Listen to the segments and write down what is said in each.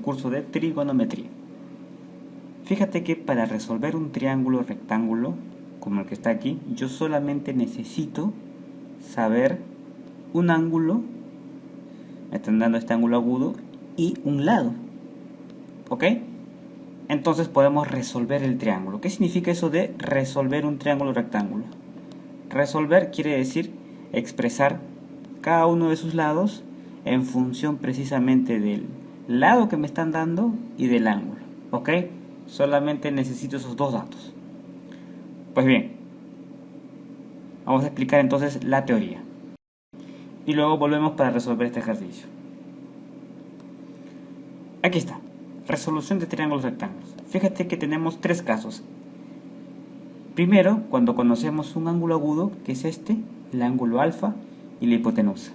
curso de trigonometría. Fíjate que para resolver un triángulo rectángulo, como el que está aquí, yo solamente necesito saber un ángulo, me están dando este ángulo agudo, y un lado. ¿Ok? Entonces podemos resolver el triángulo. ¿Qué significa eso de resolver un triángulo rectángulo? Resolver quiere decir expresar cada uno de sus lados en función precisamente del lado que me están dando y del ángulo. ¿Ok? Solamente necesito esos dos datos. Pues bien, vamos a explicar entonces la teoría. Y luego volvemos para resolver este ejercicio. Aquí está. Resolución de triángulos rectángulos. Fíjate que tenemos tres casos. Primero, cuando conocemos un ángulo agudo, que es este, el ángulo alfa y la hipotenusa.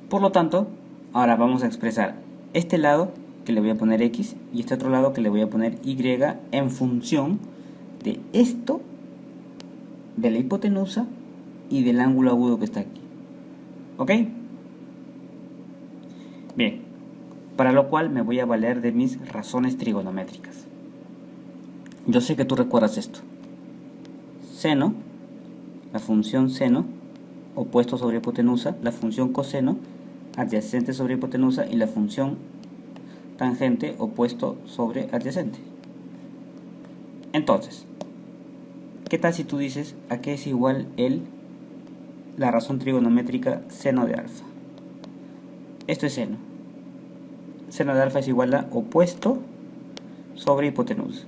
Por lo tanto, ahora vamos a expresar este lado, que le voy a poner X, y este otro lado, que le voy a poner Y, en función de esto, de la hipotenusa y del ángulo agudo que está aquí. ¿Ok? Bien, para lo cual me voy a valer de mis razones trigonométricas. Yo sé que tú recuerdas esto. Seno, la función seno, opuesto sobre hipotenusa, la función coseno, adyacente sobre hipotenusa, y la función tangente, opuesto sobre adyacente. Entonces, ¿qué tal si tú dices a qué es igual la razón trigonométrica seno de alfa? Esto es seno. Seno de alfa es igual a opuesto sobre hipotenusa.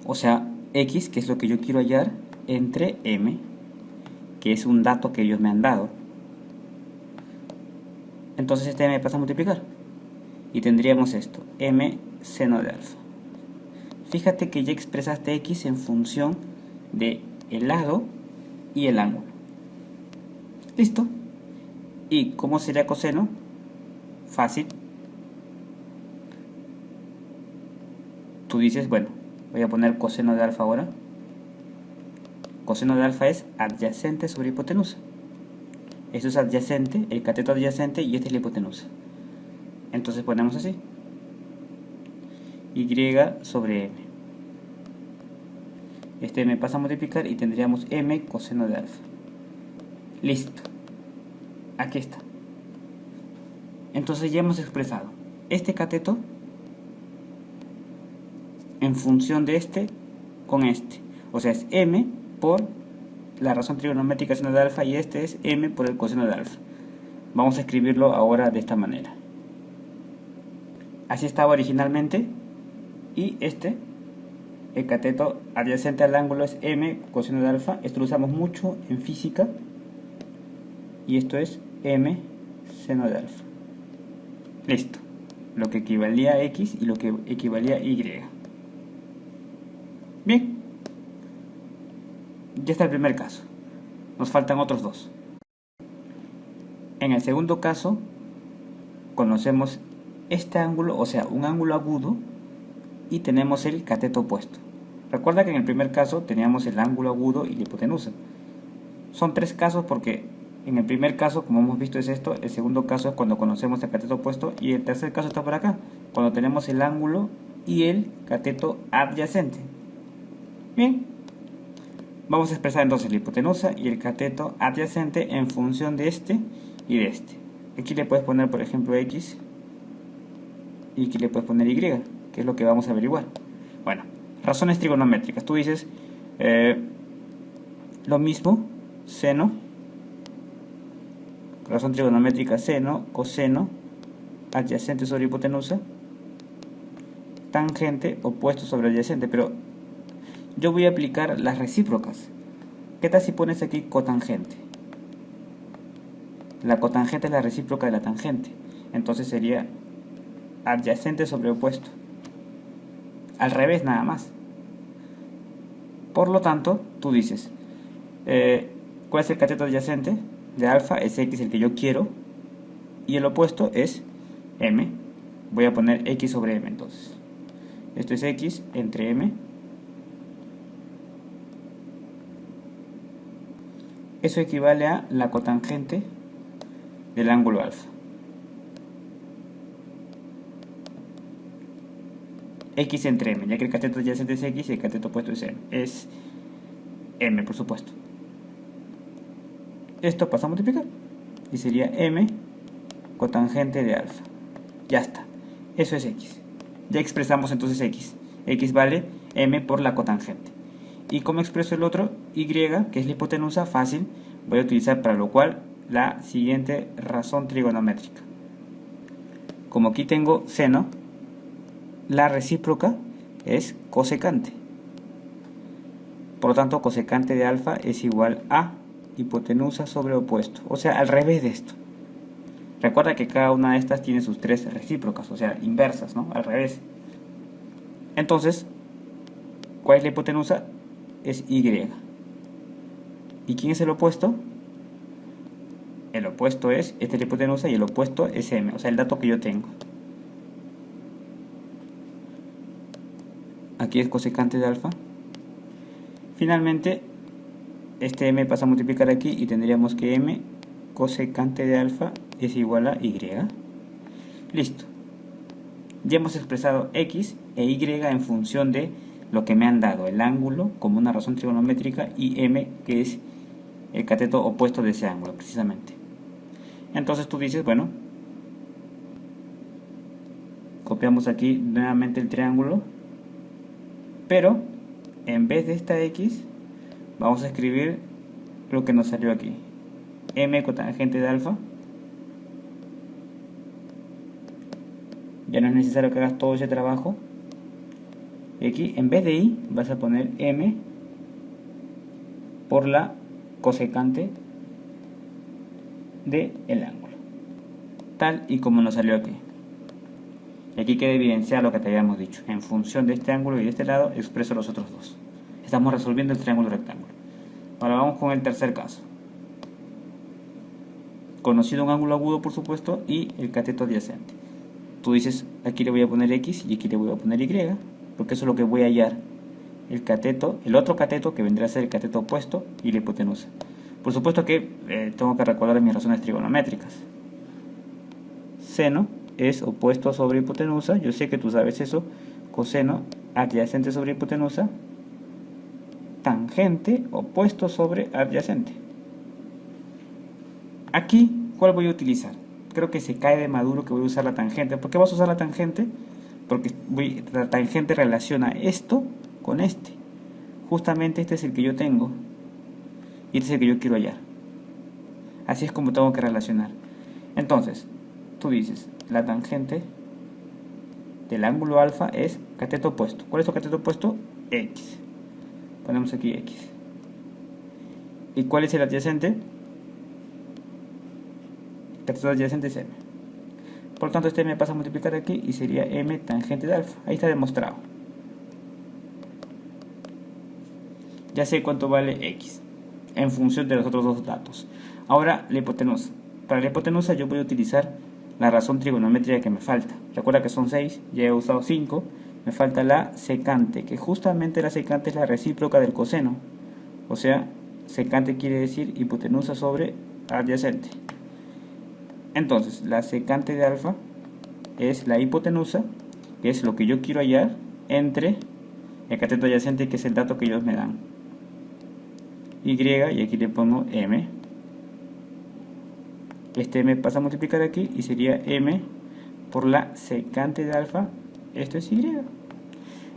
O sea, X, que es lo que yo quiero hallar, entre M, que es un dato que ellos me han dado. Entonces este M pasa a multiplicar. Y tendríamos esto, M seno de alfa. Fíjate que ya expresaste X en función de el lado y el ángulo. ¿Listo? ¿Y cómo sería coseno? Fácil. Tú dices, bueno, voy a poner coseno de alfa ahora. Coseno de alfa es adyacente sobre hipotenusa. Esto es adyacente, el cateto adyacente, y esta es la hipotenusa. Entonces ponemos así. Y sobre M. Este M pasa a multiplicar y tendríamos M coseno de alfa. Listo. Aquí está. Entonces ya hemos expresado este cateto en función de este con este. O sea, es M por la razón trigonométrica seno de alfa, y este es M por el coseno de alfa. Vamos a escribirlo ahora de esta manera. Así estaba originalmente, y el cateto adyacente al ángulo, es M coseno de alfa. Esto lo usamos mucho en física, y esto es M seno de alfa. Listo. Lo que equivalía a X y lo que equivalía a Y. Bien. Ya está el primer caso. Nos faltan otros dos. En el segundo caso, conocemos este ángulo, o sea, un ángulo agudo, y tenemos el cateto opuesto. Recuerda que en el primer caso teníamos el ángulo agudo y la hipotenusa. Son tres casos porque en el primer caso, como hemos visto, es esto. El segundo caso es cuando conocemos el cateto opuesto, y el tercer caso está por acá, cuando tenemos el ángulo y el cateto adyacente. Bien. Vamos a expresar entonces la hipotenusa y el cateto adyacente en función de este y de este. Aquí le puedes poner, por ejemplo, X, y aquí le puedes poner Y, que es lo que vamos a averiguar. Bueno, razones trigonométricas. Tú dices lo mismo, seno, razón trigonométrica seno, coseno, adyacente sobre hipotenusa, tangente, opuesto sobre adyacente, pero yo voy a aplicar las recíprocas. ¿Qué tal si pones aquí cotangente? La cotangente es la recíproca de la tangente. Entonces sería adyacente sobre opuesto. Al revés nada más. Por lo tanto, tú dices, ¿cuál es el cateto adyacente de alfa? Es X, el que yo quiero. Y el opuesto es M. Voy a poner X sobre M entonces. Esto es X entre M. Eso equivale a la cotangente del ángulo alfa. X entre M, ya que el cateto adyacente es X y el cateto opuesto es M. Es M, por supuesto. Esto pasa a multiplicar y sería M cotangente de alfa. Ya está. Eso es X. Ya expresamos entonces X. X vale M por la cotangente. ¿Y cómo expreso el otro? Y, que es la hipotenusa, fácil. Voy a utilizar para lo cual la siguiente razón trigonométrica. Como aquí tengo seno, la recíproca es cosecante. Por lo tanto, cosecante de alfa es igual a hipotenusa sobre opuesto. O sea, al revés de esto. Recuerda que cada una de estas tiene sus tres recíprocas, o sea, inversas, ¿no? Al revés. Entonces, ¿cuál es la hipotenusa? Es Y. ¿Y quién es el opuesto? El opuesto es, esta es la hipotenusa y el opuesto es M, o sea, el dato que yo tengo. Aquí es cosecante de alfa. Finalmente, este M pasa a multiplicar aquí y tendríamos que M cosecante de alfa es igual a Y. Listo. Ya hemos expresado X e Y en función de lo que me han dado, el ángulo como una razón trigonométrica y M que es el cateto opuesto de ese ángulo precisamente. Entonces tú dices, bueno, copiamos aquí nuevamente el triángulo, pero en vez de esta X vamos a escribir lo que nos salió aquí, M cotangente de alfa. Ya no es necesario que hagas todo ese trabajo. Y aquí en vez de I vas a poner M por la cosecante del ángulo, tal y como nos salió aquí. Y aquí queda evidenciado lo que te habíamos dicho. En función de este ángulo y de este lado expreso los otros dos. Estamos resolviendo el triángulo rectángulo. Ahora vamos con el tercer caso. Conocido un ángulo agudo, por supuesto, y el cateto adyacente. Tú dices, aquí le voy a poner X y aquí le voy a poner Y, porque eso es lo que voy a hallar. El cateto, el otro cateto que vendrá a ser el cateto opuesto y la hipotenusa. Por supuesto que tengo que recordar mis razones trigonométricas. Seno es opuesto sobre hipotenusa, yo sé que tú sabes eso. Coseno adyacente sobre hipotenusa. Tangente opuesto sobre adyacente. Aquí, ¿cuál voy a utilizar? Creo que se cae de maduro que voy a usar la tangente. ¿Por qué vas a usar la tangente? Porque la tangente relaciona esto con este. Justamente este es el que yo tengo y este es el que yo quiero hallar. Así es como tengo que relacionar. Entonces, tú dices, la tangente del ángulo alfa es cateto opuesto. ¿Cuál es su cateto opuesto? X. Ponemos aquí X. ¿Y cuál es el adyacente? El cateto adyacente es M. Por lo tanto, este M pasa a multiplicar aquí y sería M tangente de alfa. Ahí está demostrado. Ya sé cuánto vale X en función de los otros dos datos. Ahora, la hipotenusa. Para la hipotenusa yo voy a utilizar la razón trigonométrica que me falta. Recuerda que son 6, ya he usado 5. Me falta la secante, que justamente la secante es la recíproca del coseno. O sea, secante quiere decir hipotenusa sobre adyacente. Entonces, la secante de alfa es la hipotenusa, que es lo que yo quiero hallar, entre el cateto adyacente, que es el dato que ellos me dan. Y aquí le pongo M. Este M pasa a multiplicar aquí y sería M por la secante de alfa. Esto es Y.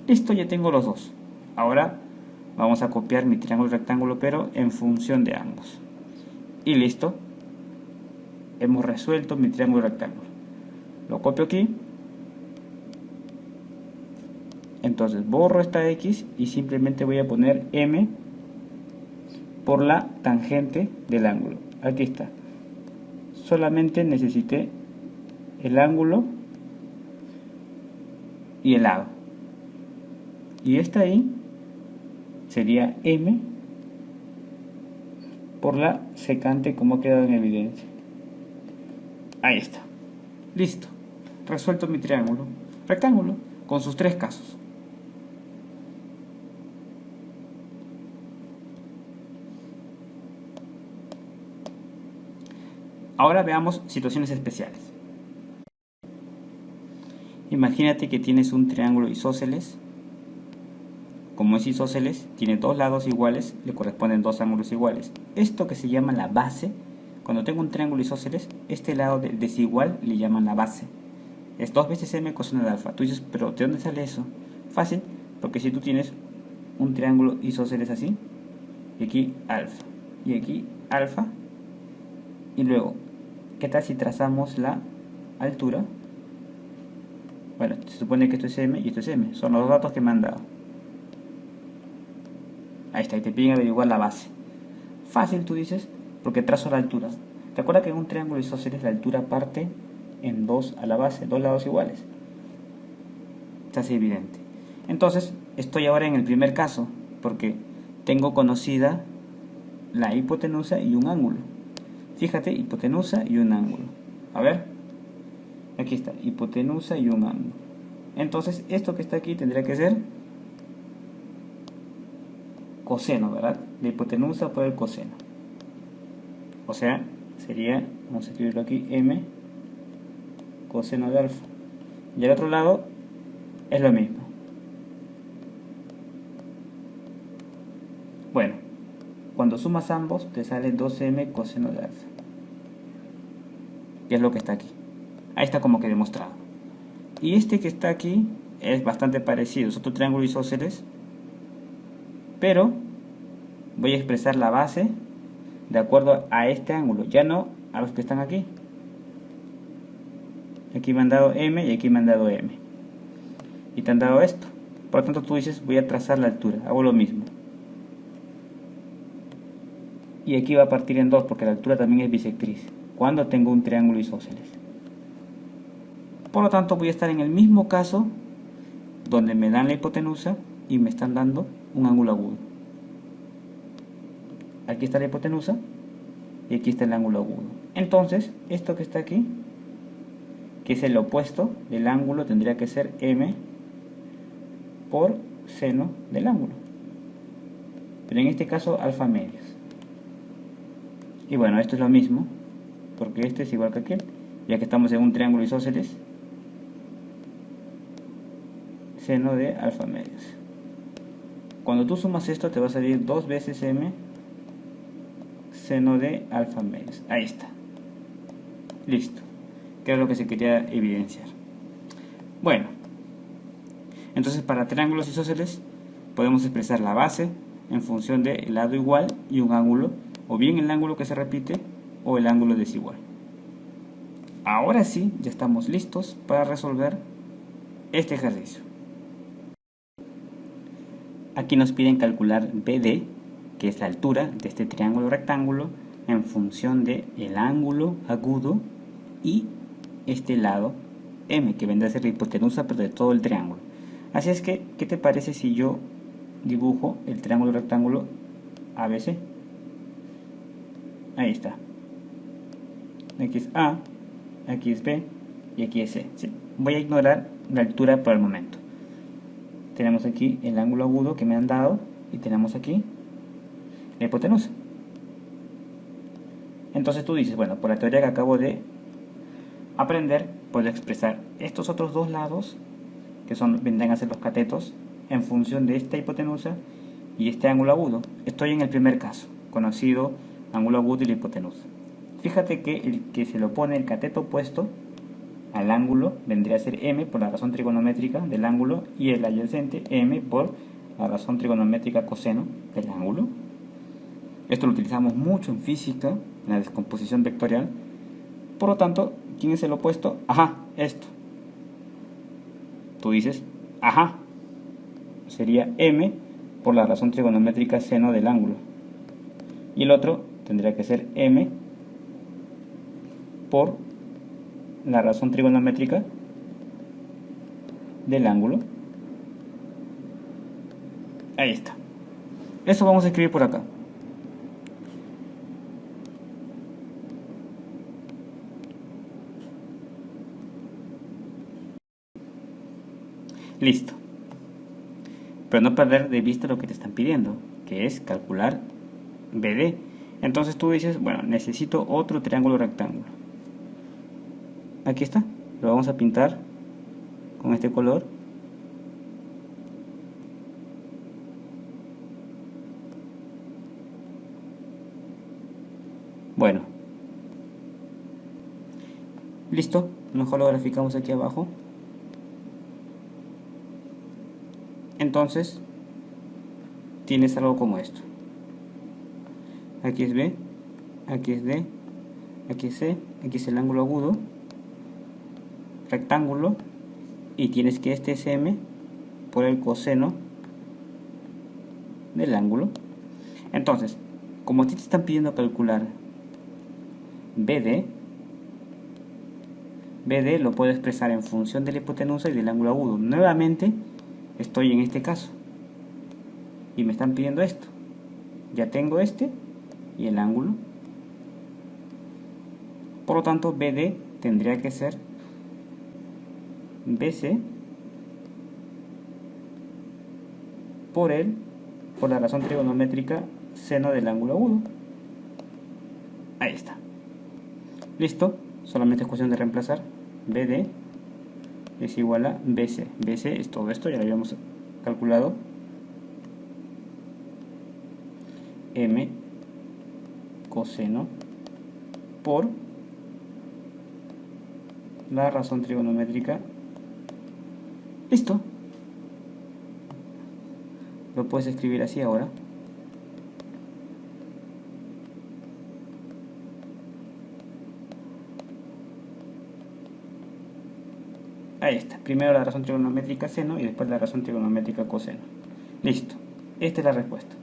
Listo, ya tengo los dos. Ahora vamos a copiar mi triángulo rectángulo, pero en función de ambos. Y listo. Hemos resuelto mi triángulo rectángulo. Lo copio aquí. Entonces borro esta X y simplemente voy a poner M por la tangente del ángulo. Aquí está. Solamente necesité el ángulo y el lado. Y esta ahí sería M por la secante, como ha quedado en evidencia. Ahí está. Listo. Resuelto mi triángulo rectángulo con sus tres casos. Ahora veamos situaciones especiales. Imagínate que tienes un triángulo isósceles. Como es isósceles, tiene dos lados iguales, le corresponden dos ángulos iguales. Esto que se llama la base, cuando tengo un triángulo isósceles, este lado desigual le llaman la base. Es 2 veces m coseno de alfa. Tú dices, pero ¿de dónde sale eso? Fácil, porque si tú tienes un triángulo isósceles así, y aquí alfa, y aquí alfa, y luego, ¿qué tal si trazamos la altura? Bueno, se supone que esto es m y esto es m, son los datos que me han dado. Ahí está, y te piden averiguar la base. Fácil, tú dices, porque trazo la altura. ¿Te acuerdas que en un triángulo isósceles la altura parte en 2 a la base, dos lados iguales? Está así evidente. Entonces, estoy ahora en el primer caso, porque tengo conocida la hipotenusa y un ángulo. Fíjate, hipotenusa y un ángulo. A ver, aquí está, hipotenusa y un ángulo. Entonces, esto que está aquí tendría que ser coseno, ¿verdad? La hipotenusa por el coseno. O sea, sería, vamos a escribirlo aquí, m coseno de alfa. Y al otro lado es lo mismo. Bueno, cuando sumas ambos te sale 2m coseno de alfa. Que es lo que está aquí. Ahí está como que demostrado. Y este que está aquí es bastante parecido, es otro triángulo isósceles, pero voy a expresar la base de acuerdo a este ángulo, ya no a los que están aquí. Aquí me han dado m y aquí me han dado m. Y te han dado esto. Por lo tanto tú dices, voy a trazar la altura, hago lo mismo. Y aquí va a partir en 2 porque la altura también es bisectriz, cuando tengo un triángulo isósceles. Por lo tanto voy a estar en el mismo caso donde me dan la hipotenusa y me están dando un ángulo agudo. Aquí está la hipotenusa y aquí está el ángulo agudo. Entonces, esto que está aquí, que es el opuesto del ángulo, tendría que ser m por seno del ángulo. Pero en este caso, alfa medios. Y bueno, esto es lo mismo, porque este es igual que aquel, ya que estamos en un triángulo isósceles, seno de alfa medios. Cuando tú sumas esto te va a salir 2 veces m seno de alfa medios. Ahí está. Listo. Que es lo que se quería evidenciar. Bueno, entonces para triángulos isósceles podemos expresar la base en función del lado igual y un ángulo, o bien el ángulo que se repite o el ángulo desigual. Ahora sí, ya estamos listos para resolver este ejercicio. Aquí nos piden calcular BD, que es la altura de este triángulo rectángulo, en función del ángulo agudo y este lado M, que vendrá a ser la hipotenusa pero de todo el triángulo. Así es que, ¿qué te parece si yo dibujo el triángulo rectángulo ABC? Ahí está. Aquí es A, aquí es B y aquí es C. ¿Sí? Voy a ignorar la altura por el momento. Tenemos aquí el ángulo agudo que me han dado y tenemos aquí la hipotenusa. Entonces tú dices, bueno, por la teoría que acabo de aprender, puedo expresar estos otros dos lados, que vendrán a ser los catetos, en función de esta hipotenusa y este ángulo agudo. Estoy en el primer caso, conocido ángulo agudo y la hipotenusa. Fíjate que el que se le opone el cateto opuesto al ángulo vendría a ser m por la razón trigonométrica del ángulo y el adyacente m por la razón trigonométrica coseno del ángulo. Esto lo utilizamos mucho en física, en la descomposición vectorial. Por lo tanto, ¿quién es el opuesto? Ajá, esto. Tú dices, ajá, sería m por la razón trigonométrica seno del ángulo. Y el otro tendría que ser m por la razón trigonométrica del ángulo. Ahí está. Eso vamos a escribir por acá. Listo. Pero no perder de vista lo que te están pidiendo, que es calcular BD. Entonces tú dices, bueno, necesito otro triángulo rectángulo. Aquí está. Lo vamos a pintar con este color. Bueno, listo, mejor lo graficamos aquí abajo. Entonces tienes algo como esto. Aquí es B, aquí es D, aquí es C, aquí es el ángulo agudo, rectángulo, y tienes que este es M por el coseno del ángulo. Entonces, como a ti te están pidiendo calcular BD lo puedo expresar en función de la hipotenusa y del ángulo agudo. Nuevamente estoy en este caso y me están pidiendo esto. Ya tengo este y el ángulo. Por lo tanto, BD tendría que ser BC por la razón trigonométrica seno del ángulo agudo. Ahí está. Listo. Solamente es cuestión de reemplazar. BD es igual a BC. BC es todo esto, ya lo habíamos calculado. M coseno por la razón trigonométrica. Listo. Lo puedes escribir así ahora. Ahí está. Primero la razón trigonométrica seno y después la razón trigonométrica coseno. Listo. Esta es la respuesta.